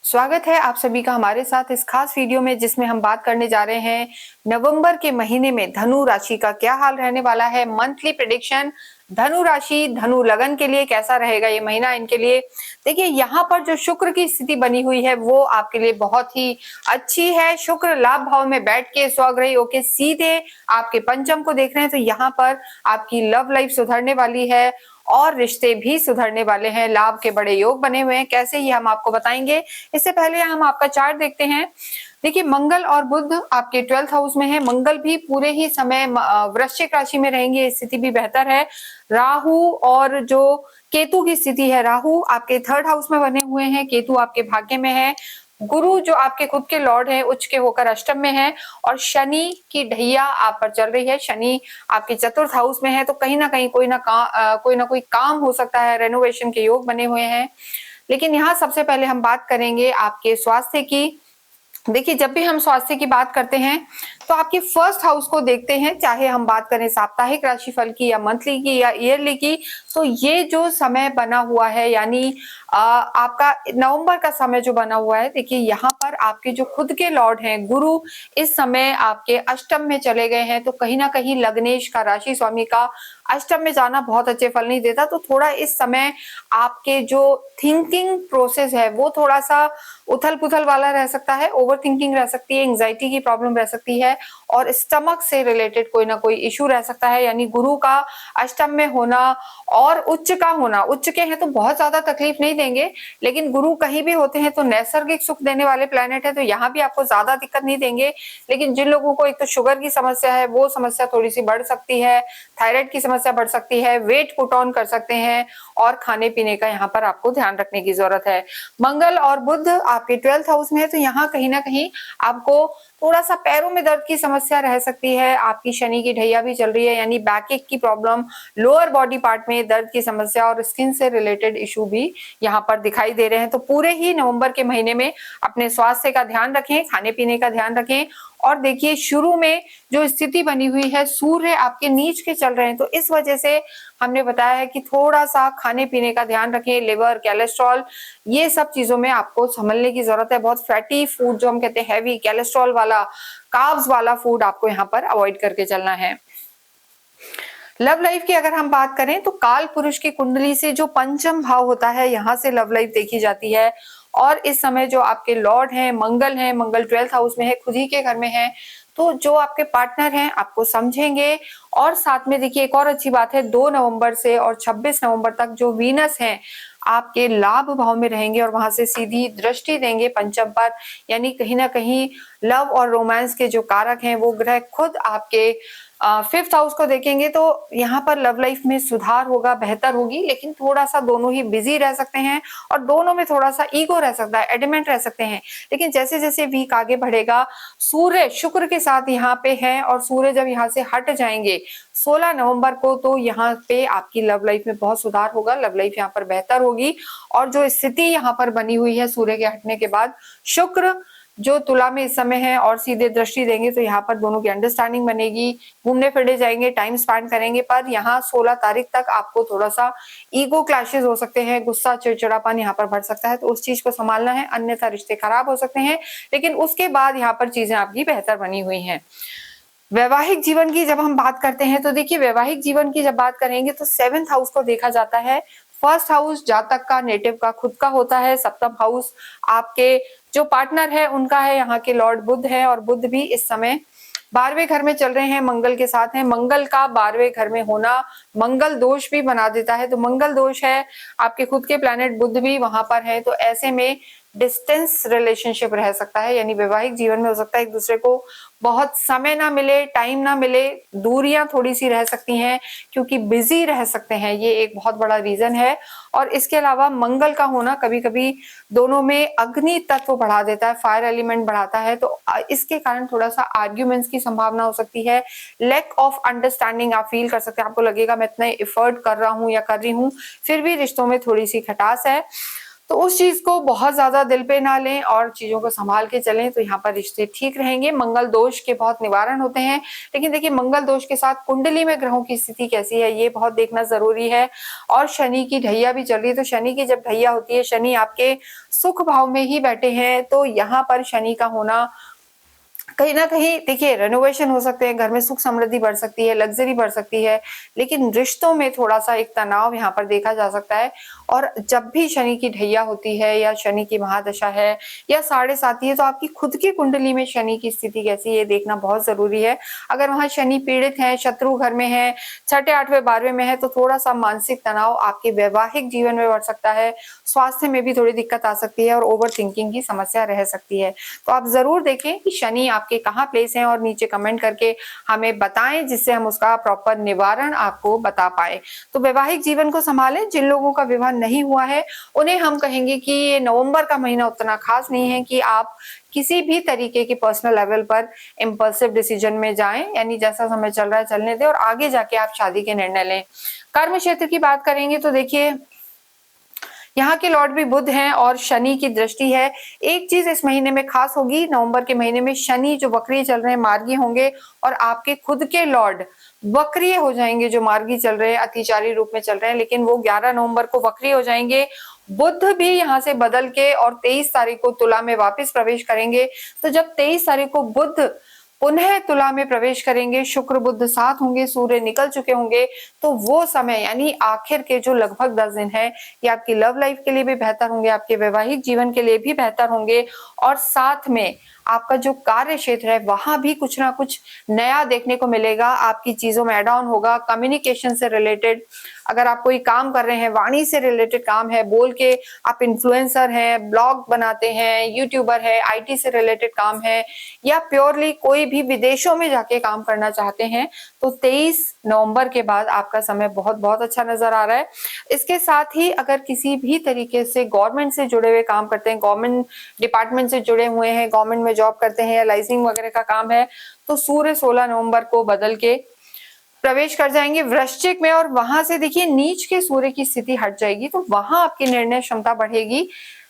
स्वागत है आप सभी का हमारे साथ इस खास वीडियो में, जिसमें हम बात करने जा रहे हैं नवंबर के महीने में धनु राशि का क्या हाल रहने वाला है। मंथली प्रेडिक्शन धनु राशि धनु लगन के लिए कैसा रहेगा ये महीना इनके लिए। देखिए यहाँ पर जो शुक्र की स्थिति बनी हुई है वो आपके लिए बहुत ही अच्छी है। शुक्र लाभ भाव में बैठ के स्वग्रही होके सीधे आपके पंचम को देख रहे हैं, तो यहाँ पर आपकी लव लाइफ सुधरने वाली है और रिश्ते भी सुधरने वाले हैं। लाभ के बड़े योग बने हुए हैं, कैसे ये हम आपको बताएंगे। इससे पहले हम आपका चार्ट देखते हैं। देखिए मंगल और बुध आपके 12th हाउस में है। मंगल भी पूरे ही समय वृश्चिक राशि में रहेंगे, स्थिति भी बेहतर है। राहु और जो केतु की स्थिति है, राहु आपके 3rd हाउस में बने हुए हैं, केतु आपके भाग्य में है। गुरु जो आपके खुद के लॉर्ड है उच्च के होकर अष्टम में है, और शनि की ढैया आप पर चल रही है। शनि आपके 4th हाउस में है, तो कहीं ना कहीं कोई ना कोई काम हो सकता है। रेनोवेशन के योग बने हुए हैं। लेकिन यहाँ सबसे पहले हम बात करेंगे आपके स्वास्थ्य की। देखिए जब भी हम स्वास्थ्य की बात करते हैं तो आपके 1st हाउस को देखते हैं, चाहे हम बात करें साप्ताहिक राशिफल की या मंथली की या ईयरली की। तो ये जो समय बना हुआ है, यानी आपका नवंबर का समय जो बना हुआ है, देखिए यहाँ पर आपके जो खुद के लॉर्ड हैं गुरु इस समय आपके अष्टम में चले गए हैं। तो कहीं ना कहीं लग्नेश का, राशि स्वामी का अष्टम में जाना बहुत अच्छे फल नहीं देता। तो थोड़ा इस समय आपके जो थिंकिंग प्रोसेस है वो थोड़ा सा उथल पुथल वाला रह सकता है, ओवर थिंकिंग रह सकती है, एंजाइटी की प्रॉब्लम रह सकती है, और स्टमक से रिलेटेड कोई ना कोई इश्यू रह सकता है। यानी गुरु का अष्टम में होना और उच्च का होना, उच्च के हैं तो बहुत ज्यादा तकलीफ नहीं देंगे, लेकिन गुरु कहीं भी होते हैं तो नैसर्गिक सुख देने वाले प्लेनेट है, तो यहाँ भी आपको ज्यादा दिक्कत नहीं देंगे। लेकिन जिन लोगों को एक तो शुगर की समस्या है वो समस्या थोड़ी सी बढ़ सकती है, थायराइड की समस्या बढ़ सकती है, वेट पुट ऑन कर सकते हैं, और खाने पीने का यहाँ पर आपको ध्यान रखने की जरूरत है। मंगल और बुध आपके 12th हाउस में है, तो यहाँ कहीं ना कहीं आपको थोड़ा सा पैरों में दर्द की समस्या रह सकती है। आपकी शनि की ढैया भी चल रही है, यानी बैक की प्रॉब्लम, लोअर बॉडी पार्ट में दर्द की समस्या और स्किन से रिलेटेड इशू भी यहाँ पर दिखाई दे रहे हैं। तो पूरे ही नवंबर के महीने में अपने स्वास्थ्य का ध्यान रखें, खाने पीने का ध्यान रखें। और देखिए शुरू में जो स्थिति बनी हुई है, सूर्य आपके नीच के चल रहे हैं, तो इस वजह से हमने बताया है कि थोड़ा सा खाने पीने का ध्यान रखें। लिवर, कोलेस्ट्रॉल, ये सब चीजों में आपको संभलने की जरूरत है। बहुत फैटी फूड जो हम कहते हैं, हैवी कोलेस्ट्रॉल वाला, कार्ब्स वाला फूड आपको यहाँ पर अवॉइड करके चलना है। लव लाइफ की अगर हम बात करें तो काल पुरुष की कुंडली से जो पंचम भाव होता है, यहाँ से लव लाइफ देखी जाती है। और इस समय जो आपके लॉर्ड हैं मंगल 12th हाउस में है, खुद ही के घर में है, तो जो आपके पार्टनर हैं आपको समझेंगे। और साथ में देखिए एक और अच्छी बात है, 2 नवंबर से और 26 नवंबर तक जो वीनस है आपके लाभ भाव में रहेंगे और वहां से सीधी दृष्टि देंगे पंचम पर। यानी कहीं ना कहीं लव और रोमांस के जो कारक हैं वो ग्रह खुद आपके 5th हाउस को देखेंगे, तो यहाँ पर लव लाइफ में सुधार होगा, बेहतर होगी। लेकिन थोड़ा सा दोनों ही बिजी रह सकते हैं और दोनों में थोड़ा सा ईगो रह सकता है, एडिमेंट रह सकते हैं। लेकिन जैसे जैसे वीक आगे बढ़ेगा, सूर्य शुक्र के साथ यहाँ पे है, और सूर्य जब यहाँ से हट जाएंगे 16 नवंबर को, तो यहाँ पे आपकी लव लाइफ में बहुत सुधार होगा, लव लाइफ यहाँ पर बेहतर होगी। और जो स्थिति यहाँ पर बनी हुई है सूर्य के हटने के बाद, शुक्र जो तुला में इस समय है और सीधे दृष्टि देंगे, तो यहाँ पर दोनों की अंडरस्टैंडिंग बनेगी, घूमने फिरने जाएंगे, टाइम स्पेंड करेंगे। पर यहाँ 16 तारीख तक आपको थोड़ा सा ईगो क्लैशेस हो सकते हैं, गुस्सा चिड़चिड़ापन यहाँ पर बढ़ सकता है, तो उस चीज को संभालना है, अन्यथा रिश्ते खराब हो सकते हैं। लेकिन उसके बाद यहाँ पर चीजें आपकी बेहतर बनी हुई हैं। वैवाहिक जीवन की जब हम बात करते हैं तो देखिए वैवाहिक जीवन की जब बात करेंगे तो 7th हाउस को देखा जाता है। 1st हाउस जातक का, नेटिव का, खुद का होता है। 7th हाउस आपके जो पार्टनर है उनका है, यहाँ के लॉर्ड बुध है, और बुध भी इस समय 12वें घर में चल रहे हैं, मंगल के साथ है। मंगल का 12वें घर में होना मंगल दोष भी बना देता है, तो मंगल दोष है, आपके खुद के प्लैनेट बुध भी वहां पर है, तो ऐसे में डिस्टेंस रिलेशनशिप रह सकता है। यानी वैवाहिक जीवन में हो सकता है एक दूसरे को बहुत समय ना मिले, टाइम ना मिले, दूरियां थोड़ी सी रह सकती हैं क्योंकि बिजी रह सकते हैं, ये एक बहुत बड़ा रीजन है। और इसके अलावा मंगल का होना कभी कभी दोनों में अग्नि तत्व बढ़ा देता है, फायर एलिमेंट बढ़ाता है, तो इसके कारण थोड़ा सा आर्ग्यूमेंट्स की संभावना हो सकती है। लैक ऑफ अंडरस्टैंडिंग आप फील कर सकते हैं, आपको लगेगा मैं इतना एफर्ट कर रहा हूँ या कर रही हूँ, फिर भी रिश्तों में थोड़ी सी खटास है। तो उस चीज को बहुत ज्यादा दिल पे ना लें और चीजों को संभाल के चलें, तो यहाँ पर रिश्ते ठीक रहेंगे। मंगल दोष के बहुत निवारण होते हैं, लेकिन देखिए मंगल दोष के साथ कुंडली में ग्रहों की स्थिति कैसी है ये बहुत देखना जरूरी है। और शनि की ढैया भी चल रही है, तो शनि की जब ढैया होती है, शनि आपके सुख भाव में ही बैठे हैं, तो यहाँ पर शनि का होना कहीं ना कहीं देखिए रेनोवेशन हो सकते हैं, घर में सुख समृद्धि बढ़ सकती है, लग्जरी बढ़ सकती है, लेकिन रिश्तों में थोड़ा सा एक तनाव यहाँ पर देखा जा सकता है। और जब भी शनि की ढैया होती है या शनि की महादशा है या 7.5 है, तो आपकी खुद की कुंडली में शनि की स्थिति कैसी है ये देखना बहुत जरूरी है। अगर वहां शनि पीड़ित है, शत्रु घर में है, 6, 8वें 12वें में है, तो थोड़ा सा मानसिक तनाव आपके वैवाहिक जीवन में बढ़ सकता है, स्वास्थ्य में भी थोड़ी दिक्कत आ सकती है और ओवर थिंकिंग की समस्या रह सकती है। तो आप जरूर देखें कि शनि आपके कहाँ प्लेस हैं और नीचे कमेंट करके हमें बताएं, जिससे हम उसका प्रॉपर निवारण आपको बता पाए। तो वैवाहिक जीवन को संभालें। जिन लोगों का विवाह नहीं हुआ है उन्हें हम कहेंगे कि ये नवंबर का महीना उतना खास नहीं है कि आप किसी भी तरीके की पर्सनल लेवल पर इम्पल्सिव डिसीजन में जाएं, यानी जैसा समय चल रहा है चलने दें और आगे जाके आप शादी के निर्णय लें। कर्म क्षेत्र की बात करेंगे तो देखिए यहाँ के लॉर्ड भी बुध हैं और शनि की दृष्टि है। एक चीज इस महीने में खास होगी, नवंबर के महीने में शनि जो वक्रीय चल रहे हैं मार्गी होंगे और आपके खुद के लॉर्ड वक्रीय हो जाएंगे। जो मार्गी चल रहे हैं अतिचारी रूप में चल रहे हैं, लेकिन वो 11 नवंबर को वक्रीय हो जाएंगे। बुध भी यहाँ से बदल के और 23 तारीख को तुला में वापस प्रवेश करेंगे। तो जब 23 तारीख को बुध पुनः तुला में प्रवेश करेंगे, शुक्र बुध साथ होंगे, सूर्य निकल चुके होंगे, तो वो समय यानी आखिर के जो लगभग 10 दिन है ये आपकी लव लाइफ के लिए भी बेहतर होंगे, आपके वैवाहिक जीवन के लिए भी बेहतर होंगे और साथ में आपका जो कार्य क्षेत्र है वहां भी कुछ ना कुछ नया देखने को मिलेगा। आपकी चीजों में एड ऑन होगा, कम्युनिकेशन से रिलेटेड अगर आप कोई काम कर रहे हैं, वाणी से रिलेटेड काम है, बोल के आप इन्फ्लुएंसर हैं, ब्लॉग बनाते हैं, यूट्यूबर है, आईटी से रिलेटेड काम है या प्योरली कोई भी विदेशों में जाके काम करना चाहते हैं, तो 23 नवंबर के बाद आपका समय बहुत बहुत अच्छा नजर आ रहा है। इसके साथ ही अगर किसी भी तरीके से गवर्नमेंट से जुड़े हुए काम करते हैं, गवर्नमेंट डिपार्टमेंट से जुड़े हुए हैं, गवर्नमेंट में जॉब करते हैं या लाइसेंसिंग वगैरह का काम है, तो सूर्य 16 नवंबर को बदल के प्रवेश कर जाएंगे वृश्चिक में और वहां से देखिए नीच के सूर्य की स्थिति हट जाएगी, तो वहां आपकी निर्णय क्षमता बढ़ेगी।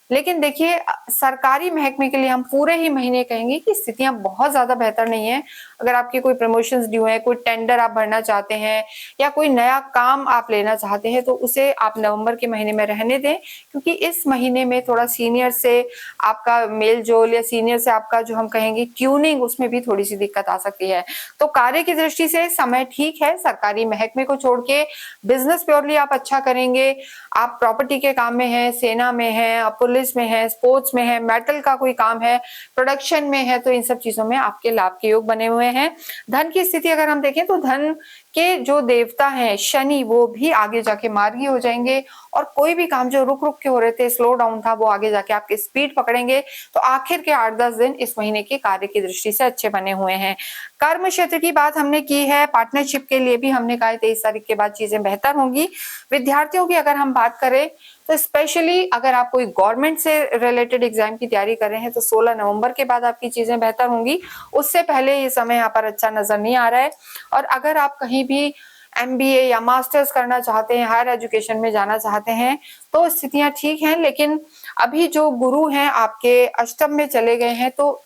लेकिन देखिए सरकारी महकमे के लिए हम पूरे ही महीने कहेंगे कि स्थितियां बहुत ज्यादा बेहतर नहीं है। अगर आपके कोई प्रमोशंस ड्यू है, कोई टेंडर आप भरना चाहते हैं या कोई नया काम आप लेना चाहते हैं, तो उसे आप नवंबर के महीने में रहने दें, क्योंकि इस महीने में थोड़ा सीनियर से आपका मेल जोल या सीनियर से आपका जो हम कहेंगे ट्यूनिंग, उसमें भी थोड़ी सी दिक्कत आ सकती है। तो कार्य की दृष्टि से समय ठीक है, सरकारी महकमे को छोड़ के बिजनेस प्योरली आप अच्छा करेंगे। आप प्रॉपर्टी के काम में है, सेना में है, पुलिस में है, स्पोर्ट्स में है, मेटल का कोई काम है, प्रोडक्शन में है, तो इन सब चीजों में आपके लाभ के योग बने हुए हैं। धन की स्थिति अगर हम देखें तो धन के जो देवता हैं शनि, वो भी आगे जाके मार्गी हो जाएंगे और कोई भी काम जो रुक रुक के हो रहे थे, स्लो डाउन था, वो आगे जाके आपके स्पीड पकड़ेंगे। तो आखिर के 8-10 दिन इस महीने के कार्य की दृष्टि से अच्छे बने हुए हैं। कर्म क्षेत्र की बात हमने की है, पार्टनरशिप के लिए भी हमने कहा 23 तारीख के बाद चीजें बेहतर होंगी। विद्यार्थियों की अगर हम बात करें तो स्पेशली अगर आप कोई गवर्नमेंट से रिलेटेड एग्जाम की तैयारी कर रहे हैं तो 16 नवंबर के बाद आपकी चीजें बेहतर होंगी, उससे पहले ये समय यहाँ पर अच्छा नजर नहीं आ रहा है। और अगर आप कहीं भी एमबीए या मास्टर्स करना चाहते हैं, हायर एजुकेशन में जाना चाहते हैं, तो स्थितियां ठीक हैं, लेकिन अभी जो गुरु हैं आपके अष्टम में चले गए हैं, तो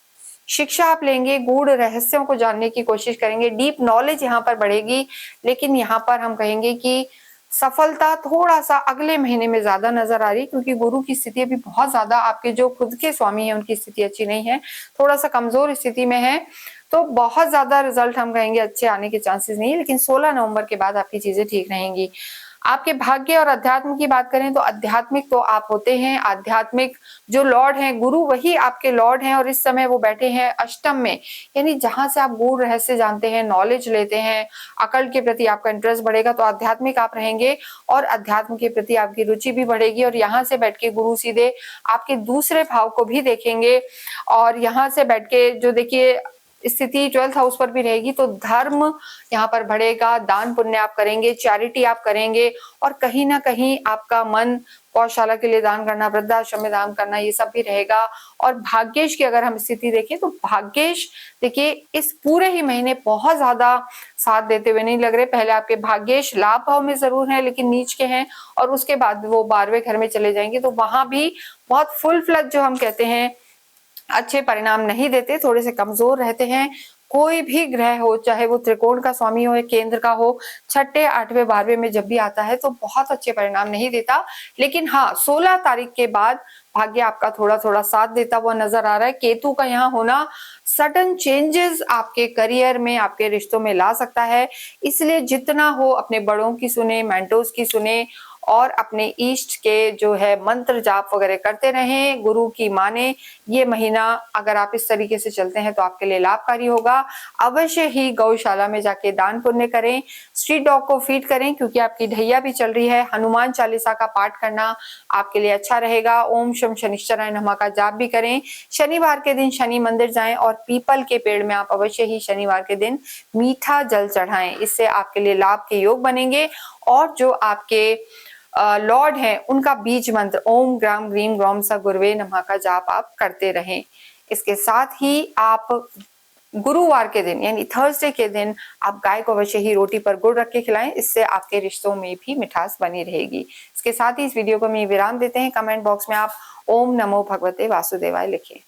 शिक्षा आप लेंगे, गूढ़ रहस्यों को जानने की कोशिश करेंगे, डीप नॉलेज यहाँ पर बढ़ेगी, लेकिन यहाँ पर हम कहेंगे कि सफलता थोड़ा सा अगले महीने में ज्यादा नजर आ रही, क्योंकि गुरु की स्थिति अभी बहुत ज्यादा, आपके जो खुद के स्वामी हैं उनकी स्थिति अच्छी नहीं है, थोड़ा सा कमजोर स्थिति में है, तो बहुत ज्यादा रिजल्ट हम कहेंगे अच्छे आने के चांसेस नहीं है। लेकिन 16 नवंबर के बाद आपकी चीजें ठीक रहेंगी। आपके भाग्य और अध्यात्म की बात करें तो आध्यात्मिक तो आप होते हैं, आध्यात्मिक जो लॉर्ड हैं गुरु वही आपके लॉर्ड हैं और इस समय वो बैठे हैं अष्टम में, यानी जहां से आप गूढ़ रहस्य जानते हैं, नॉलेज लेते हैं, अकल के प्रति आपका इंटरेस्ट बढ़ेगा, तो आध्यात्मिक आप रहेंगे और अध्यात्म के प्रति आपकी रुचि भी बढ़ेगी। और यहाँ से बैठ के गुरु सीधे आपके दूसरे भाव को भी देखेंगे और यहाँ से बैठ के जो देखिए स्थिति 12th हाउस पर भी रहेगी, तो धर्म यहाँ पर बढ़ेगा, दान पुण्य आप करेंगे, चैरिटी आप करेंगे और कहीं ना कहीं आपका मन गौशाला के लिए दान करना, वृद्धाश्रम में दान करना, ये सब भी रहेगा। और भाग्येश की अगर हम स्थिति देखें तो भाग्येश देखिए इस पूरे ही महीने बहुत ज्यादा साथ देते हुए नहीं लग रहे। पहले आपके भाग्येश लाभ भाव में जरूर है लेकिन नीच के हैं और उसके बाद वो 12वें घर में चले जाएंगे, तो वहां भी बहुत फुल फ्लज जो हम कहते हैं अच्छे परिणाम नहीं देते, थोड़े से कमजोर रहते हैं। कोई भी ग्रह हो, चाहे वो त्रिकोण का स्वामी हो या केंद्र का हो, 6, 8वें 12वें में जब भी आता है तो बहुत अच्छे परिणाम नहीं देता। लेकिन हाँ 16 तारीख के बाद भाग्य आपका थोड़ा थोड़ा साथ देता हुआ नजर आ रहा है। केतु का यहाँ होना सडन चेंजेस आपके करियर में, आपके रिश्तों में ला सकता है। इसलिए जितना हो अपने बड़ों की सुने, मेंटोर्स की सुने और अपने इष्ट के जो है मंत्र जाप वगैरह करते रहें, गुरु की माने। ये महीना अगर आप इस तरीके से चलते हैं तो आपके लिए लाभकारी होगा। अवश्य ही गौशाला में जाके दान पुण्य करें, स्ट्रीट डॉग को फीड करें क्योंकि आपकी ढैया भी चल रही है। हनुमान चालीसा का पाठ करना आपके लिए अच्छा रहेगा। ओम शम शनिश्चराय नमः का जाप भी करें। शनिवार के दिन शनि मंदिर जाएं और पीपल के पेड़ में आप अवश्य ही शनिवार के दिन मीठा जल चढ़ाएं। इससे आपके लिए लाभ के योग बनेंगे। और जो आपके लॉर्ड हैं उनका बीज मंत्र ओम ग्राम ग्रीम ग्रॉम सा गुरुवे नमः का जाप आप करते रहें। इसके साथ ही आप गुरुवार के दिन यानी थर्सडे के दिन आप गाय को अवश्य ही रोटी पर गुड़ रख के खिलाएं। इससे आपके रिश्तों में भी मिठास बनी रहेगी। इसके साथ ही इस वीडियो को हम विराम देते हैं। कमेंट बॉक्स में आप ओम नमो भगवते वासुदेवाय लिखें।